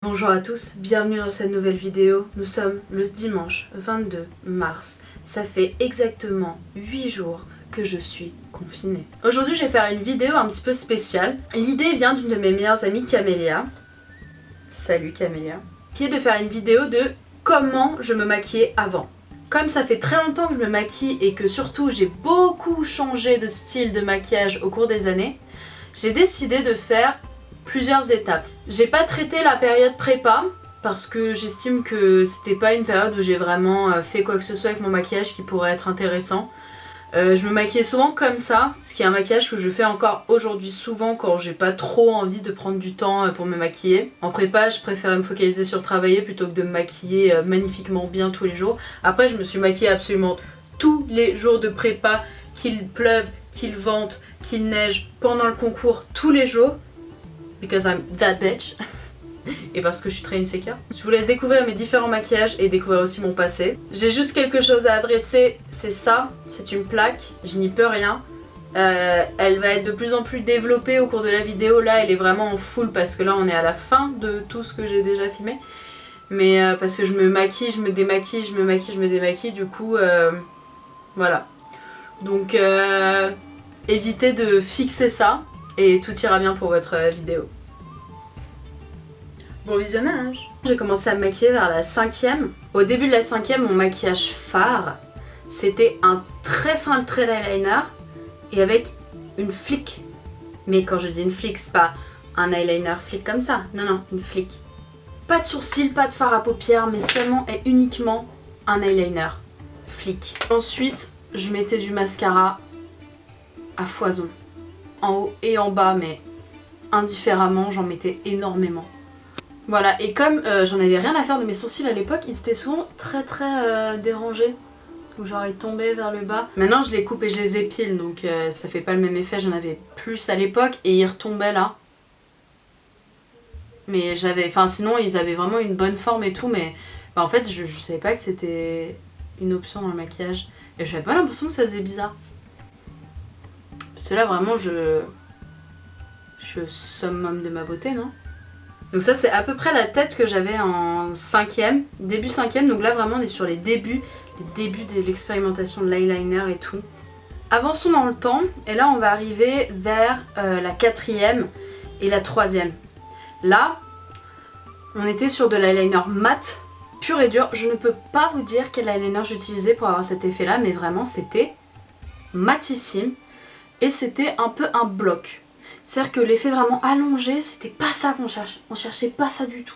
Bonjour à tous, bienvenue dans cette nouvelle vidéo. Nous sommes le dimanche 22 mars. Ça fait exactement 8 jours que je suis confinée. Aujourd'hui je vais faire une vidéo un petit peu spéciale. L'idée vient d'une de mes meilleures amies, Camélia. Salut Camélia. Qui est de faire une vidéo de comment je me maquillais avant. Comme ça fait très longtemps que je me maquille et que surtout j'ai beaucoup changé de style de maquillage au cours des années, j'ai décidé de faire plusieurs étapes. J'ai pas traité la période prépa parce que j'estime que c'était pas une période où j'ai vraiment fait quoi que ce soit avec mon maquillage qui pourrait être intéressant. Je me maquillais souvent comme ça, ce qui est un maquillage que je fais encore aujourd'hui souvent quand j'ai pas trop envie de prendre du temps pour me maquiller. En prépa, je préfère me focaliser sur travailler plutôt que de me maquiller magnifiquement bien tous les jours. Après, je me suis maquillée absolument tous les jours de prépa, qu'il pleuve, qu'il vente, qu'il neige, pendant le concours, tous les jours. Because I'm that bitch. Et parce que je suis très insécure. Je vous laisse découvrir mes différents maquillages et découvrir aussi mon passé. J'ai juste quelque chose à adresser, c'est ça, c'est une plaque, je n'y peux rien. Elle va être de plus en plus développée au cours de la vidéo. Là elle est vraiment en full parce que là on est à la fin de tout ce que j'ai déjà filmé. Mais parce que je me maquille, je me démaquille, je me maquille, je me démaquille, du coup voilà. Donc évitez de fixer ça et tout ira bien pour votre vidéo. Bon visionnage. J'ai commencé à me maquiller vers la 5e. Au début de la 5e, mon maquillage phare, c'était un très fin trait d'eyeliner et avec une flic. Mais quand je dis une flic, c'est pas un eyeliner flic comme ça. Non, non, une flic. Pas de sourcils, pas de fard à paupières, mais seulement et uniquement un eyeliner flic. Ensuite, je mettais du mascara à foison. En haut et en bas, mais indifféremment, j'en mettais énormément. Voilà, et comme j'en avais rien à faire de mes sourcils à l'époque, ils étaient souvent très dérangés. Ou genre ils tombaient vers le bas. Maintenant je les coupe et je les épile, donc ça fait pas le même effet. J'en avais plus à l'époque et ils retombaient là. Mais j'avais, enfin sinon ils avaient vraiment une bonne forme et tout, mais bah, en fait je savais pas que c'était une option dans le maquillage. Et j'avais pas l'impression que ça faisait bizarre. Parce que là vraiment je suis au summum de ma beauté, non? Donc ça c'est à peu près la tête que j'avais en 5e, début 5e, donc là vraiment on est sur les débuts de l'expérimentation de l'eyeliner et tout. Avançons dans le temps, et là on va arriver vers la 4e et la 3e. Là, on était sur de l'eyeliner mat, pur et dur. Je ne peux pas vous dire quel eyeliner j'utilisais pour avoir cet effet là, mais vraiment c'était matissime et c'était un peu un bloc. C'est-à-dire que l'effet vraiment allongé, c'était pas ça qu'on cherchait. On cherchait pas ça du tout.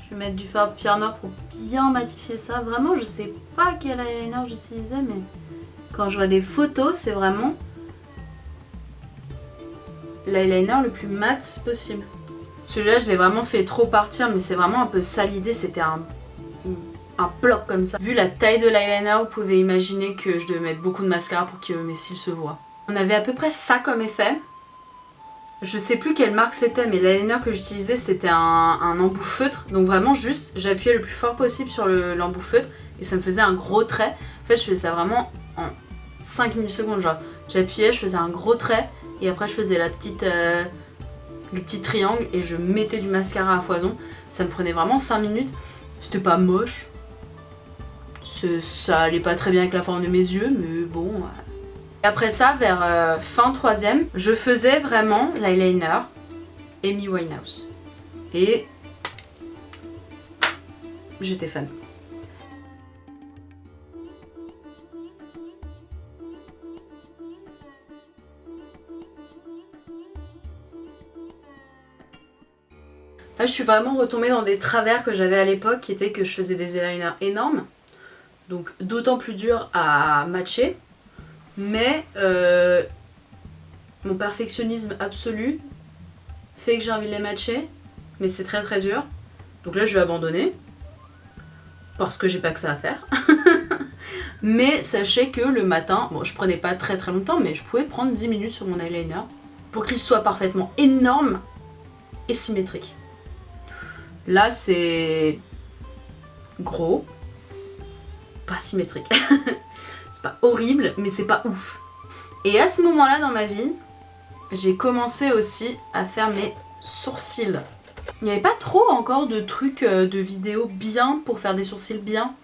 Je vais mettre du fard de pierre noire pour bien matifier ça. Vraiment, je sais pas quel eyeliner j'utilisais, mais quand je vois des photos, c'est vraiment l'eyeliner le plus mat possible. Celui-là, je l'ai vraiment fait trop partir, mais c'est vraiment un peu ça l'idée, c'était un bloc comme ça. Vu la taille de l'eyeliner, vous pouvez imaginer que je devais mettre beaucoup de mascara pour que mes cils se voient. On avait à peu près ça comme effet. Je sais plus quelle marque c'était, mais l'eyeliner que j'utilisais c'était un embout feutre. Donc vraiment juste, j'appuyais le plus fort possible sur l'embout feutre et ça me faisait un gros trait. En fait je faisais ça vraiment en 5 millisecondes, genre j'appuyais, je faisais un gros trait et après je faisais le petit triangle et je mettais du mascara à foison. Ça me prenait vraiment 5 minutes. C'était pas moche. Ça allait pas très bien avec la forme de mes yeux, mais bon. Et après ça, vers fin 3e, je faisais vraiment l'eyeliner Amy Winehouse. Et j'étais fan. Là, je suis vraiment retombée dans des travers que j'avais à l'époque, qui était que je faisais des eyeliners énormes. Donc d'autant plus dur à matcher. Mais mon perfectionnisme absolu fait que j'ai envie de les matcher. Mais c'est très dur. Donc là, je vais abandonner. Parce que j'ai pas que ça à faire. Mais sachez que le matin, bon je prenais pas très longtemps, mais je pouvais prendre 10 minutes sur mon eyeliner pour qu'il soit parfaitement énorme et symétrique. Là c'est gros, pas symétrique. horrible, mais c'est pas ouf. Et à ce moment-là dans ma vie, j'ai commencé aussi à faire mes sourcils. Il n'y avait pas trop encore de trucs de vidéos bien pour faire des sourcils bien.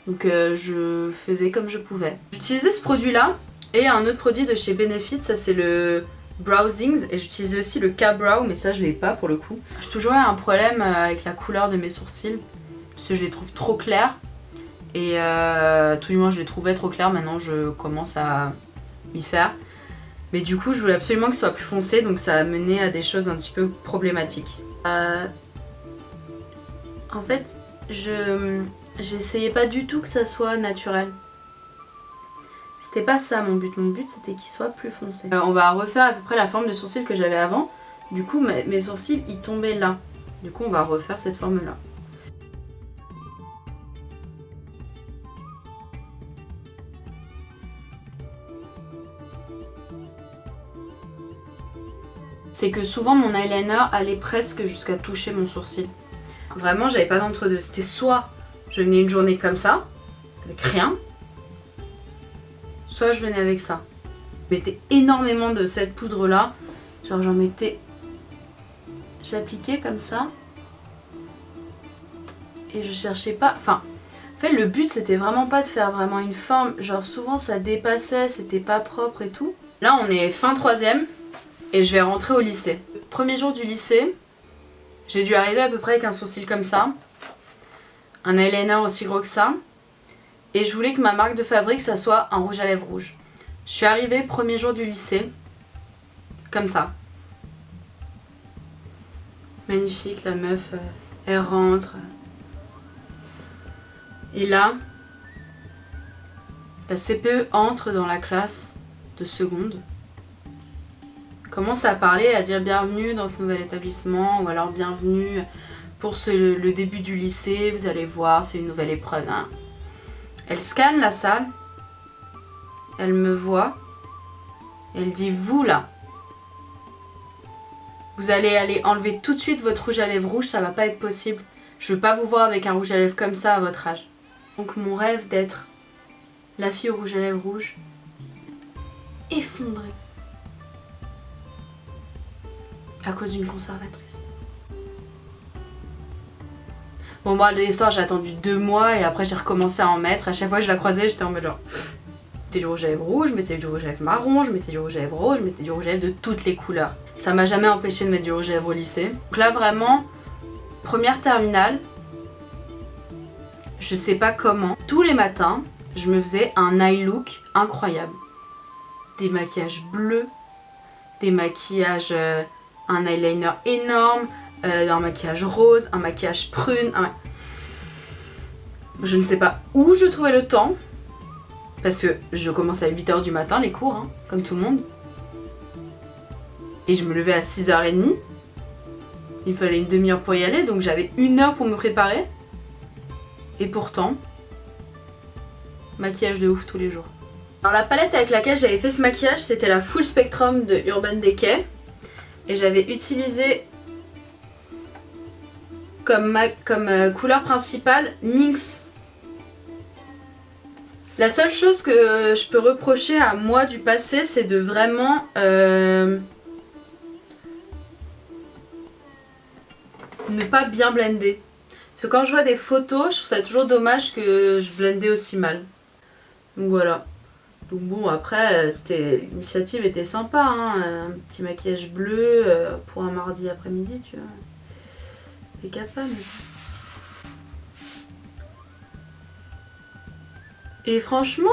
Donc je faisais comme je pouvais. J'utilisais ce produit là et un autre produit de chez Benefit, ça c'est le Browsings, et j'utilisais aussi le K-Brow, mais ça je l'ai pas pour le coup. J'ai toujours eu un problème avec la couleur de mes sourcils, parce que je les trouve trop clairs. Et tout du moins je les trouvais trop clairs, maintenant je commence à m'y faire. Mais du coup je voulais absolument que ce soit plus foncé, donc ça a mené à des choses un petit peu problématiques. En fait j'essayais pas du tout que ça soit naturel. C'était pas ça mon but c'était qu'il soit plus foncé. On va refaire à peu près la forme de sourcil que j'avais avant. Du coup mes sourcils ils tombaient là. Du coup on va refaire cette forme là. C'est que souvent mon eyeliner allait presque jusqu'à toucher mon sourcil. Vraiment j'avais pas d'entre-deux. C'était soit je venais une journée comme ça, avec rien, soit je venais avec ça. Je mettais énormément de cette poudre là. Genre j'en mettais... J'appliquais comme ça. Et je cherchais pas... Enfin, en fait le but c'était vraiment pas de faire vraiment une forme. Genre souvent ça dépassait, c'était pas propre et tout. Là on est fin 3ème et je vais rentrer au lycée. Premier jour du lycée, j'ai dû arriver à peu près avec un sourcil comme ça. Un eyeliner aussi gros que ça. Et je voulais que ma marque de fabrique ça soit un rouge à lèvres rouge. Je suis arrivée premier jour du lycée, comme ça. Magnifique, la meuf, elle rentre. Et là, la CPE entre dans la classe de seconde. Commence à parler, à dire bienvenue dans ce nouvel établissement, ou alors bienvenue pour le début du lycée, vous allez voir, c'est une nouvelle épreuve. Hein. Elle scanne la salle, elle me voit, elle dit vous là, vous allez aller enlever tout de suite votre rouge à lèvres rouge, ça va pas être possible. Je veux pas vous voir avec un rouge à lèvres comme ça à votre âge. Donc mon rêve d'être la fille au rouge à lèvres rouge, effondré. À cause d'une conservatrice. Bon moi l'histoire j'ai attendu 2 mois et après j'ai recommencé à en mettre. À chaque fois que je la croisais j'étais en mode genre... Je mettais du rouge à lèvres rouge, je mettais du rouge à lèvres marron, je mettais du rouge à lèvres rose, je mettais du rouge à lèvres de toutes les couleurs. Ça m'a jamais empêché de mettre du rouge à lèvres au lycée. Donc là vraiment, première terminale, je sais pas comment, tous les matins je me faisais un eye look incroyable. Des maquillages bleus, des maquillages... un eyeliner énorme, un maquillage rose, un maquillage prune. Je ne sais pas où je trouvais le temps. Parce que je commence à 8h du matin les cours, hein, comme tout le monde. Et je me levais à 6h30. Il me fallait une demi-heure pour y aller, donc j'avais 1 heure pour me préparer. Et pourtant, maquillage de ouf tous les jours. Alors la palette avec laquelle j'avais fait ce maquillage, c'était la Full Spectrum de Urban Decay. Et j'avais utilisé comme couleur principale Minx. La seule chose que je peux reprocher à moi du passé, c'est de vraiment ne pas bien blender. Parce que quand je vois des photos, je trouve ça toujours dommage que je blendais aussi mal. Donc voilà. Donc bon après l'initiative était sympa, hein, un petit maquillage bleu pour un mardi après-midi, tu vois. Et capable. Et franchement,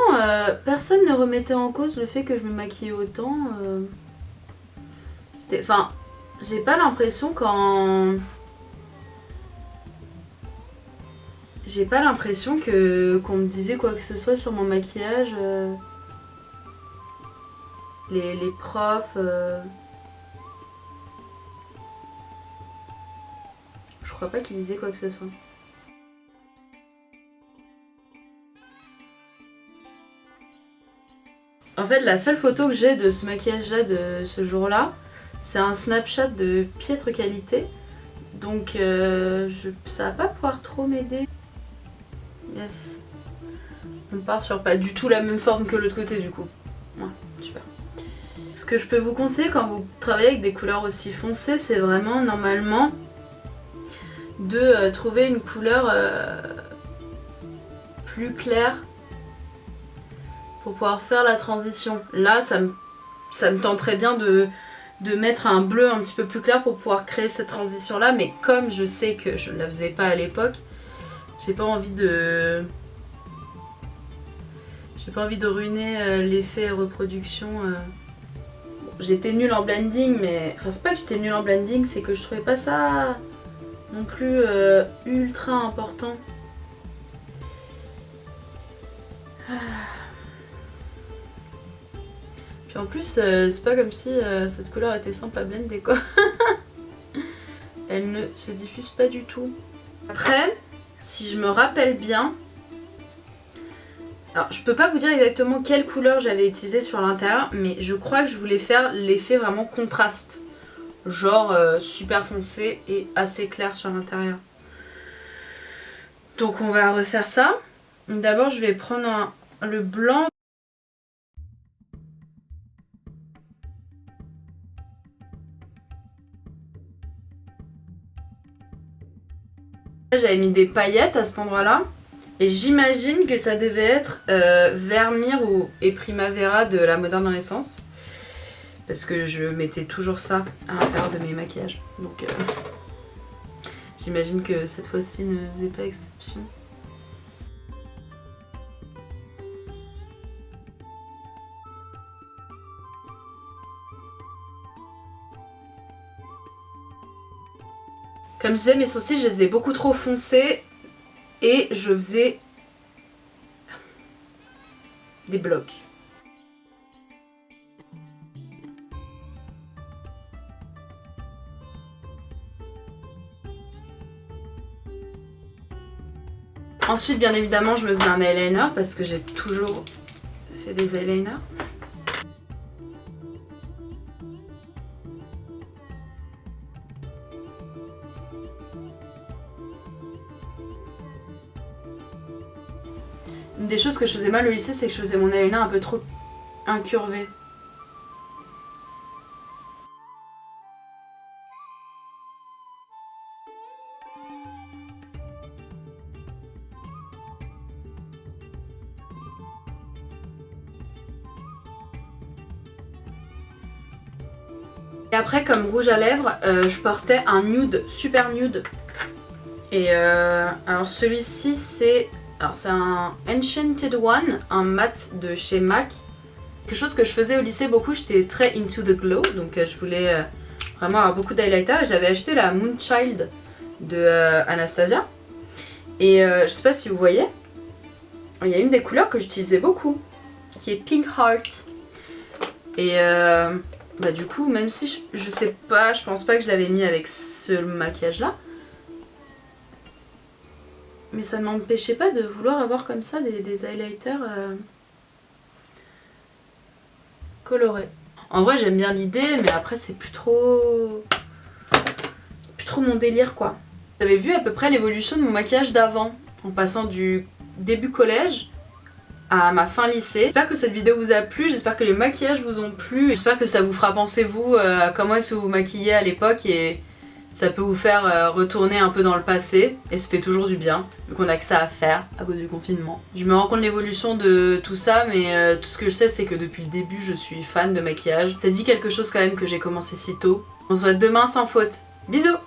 personne ne remettait en cause le fait que je me maquillais autant. Enfin, j'ai pas l'impression quand... J'ai pas l'impression qu'on me disait quoi que ce soit sur mon maquillage. Les profs... Je crois pas qu'ils disaient quoi que ce soit. En fait, la seule photo que j'ai de ce maquillage-là, de ce jour-là, c'est un Snapchat de piètre qualité. Donc ça va pas pouvoir trop m'aider. Yes. On part sur pas du tout la même forme que l'autre côté du coup. Ouais, super. Ce que je peux vous conseiller quand vous travaillez avec des couleurs aussi foncées, c'est vraiment normalement de trouver une couleur plus claire pour pouvoir faire la transition. Là, ça me tenterait bien de mettre un bleu un petit peu plus clair pour pouvoir créer cette transition là, mais comme je sais que je ne la faisais pas à l'époque, j'ai pas envie de ruiner l'effet reproduction. Bon, j'étais nulle en blending, mais enfin c'est pas que j'étais nulle en blending, c'est que je trouvais pas ça non plus ultra important. Puis en plus c'est pas comme si cette couleur était simple à blender quoi. Elle ne se diffuse pas du tout. Après, si je me rappelle bien, alors je peux pas vous dire exactement quelle couleur j'avais utilisée sur l'intérieur, mais je crois que je voulais faire l'effet vraiment contraste. Genre super foncé et assez clair sur l'intérieur. Donc on va refaire ça. D'abord je vais prendre le blanc. J'avais mis des paillettes à cet endroit-là. Et j'imagine que ça devait être Vermeer et Primavera de la Moderne Renaissance. Parce que je mettais toujours ça à l'intérieur de mes maquillages. Donc j'imagine que cette fois-ci ne faisait pas exception. Comme je disais, mes sourcils, je les faisais beaucoup trop foncés. Et je faisais des blocs. Ensuite, bien évidemment, je me faisais un eyeliner parce que j'ai toujours fait des eyeliners. Une des choses que je faisais mal au lycée, c'est que je faisais mon eyeliner un peu trop incurvé. Et après, comme rouge à lèvres, je portais un nude, super nude. Et alors celui-ci, c'est un Enchanted One, un mat de chez MAC. Quelque chose que je faisais au lycée beaucoup, j'étais très into the glow, donc je voulais vraiment avoir beaucoup d'highlighter. Et j'avais acheté la Moonchild de Anastasia. Et je sais pas si vous voyez, il y a une des couleurs que j'utilisais beaucoup, qui est Pink Heart. Et bah du coup, même si je sais pas, je pense pas que je l'avais mis avec ce maquillage là, mais ça ne m'empêchait pas de vouloir avoir comme ça des highlighters colorés. En vrai j'aime bien l'idée, mais après c'est plus trop mon délire quoi. Vous avez vu à peu près l'évolution de mon maquillage d'avant, en passant du début collège à ma fin lycée. J'espère que cette vidéo vous a plu, j'espère que les maquillages vous ont plu, j'espère que ça vous fera penser vous à comment est-ce que vous maquillez à l'époque et ça peut vous faire retourner un peu dans le passé et ça fait toujours du bien vu qu'on a que ça à faire à cause du confinement. Je me rends compte de l'évolution de tout ça, mais tout ce que je sais c'est que depuis le début je suis fan de maquillage. Ça dit quelque chose quand même que j'ai commencé si tôt. On se voit demain sans faute. Bisous!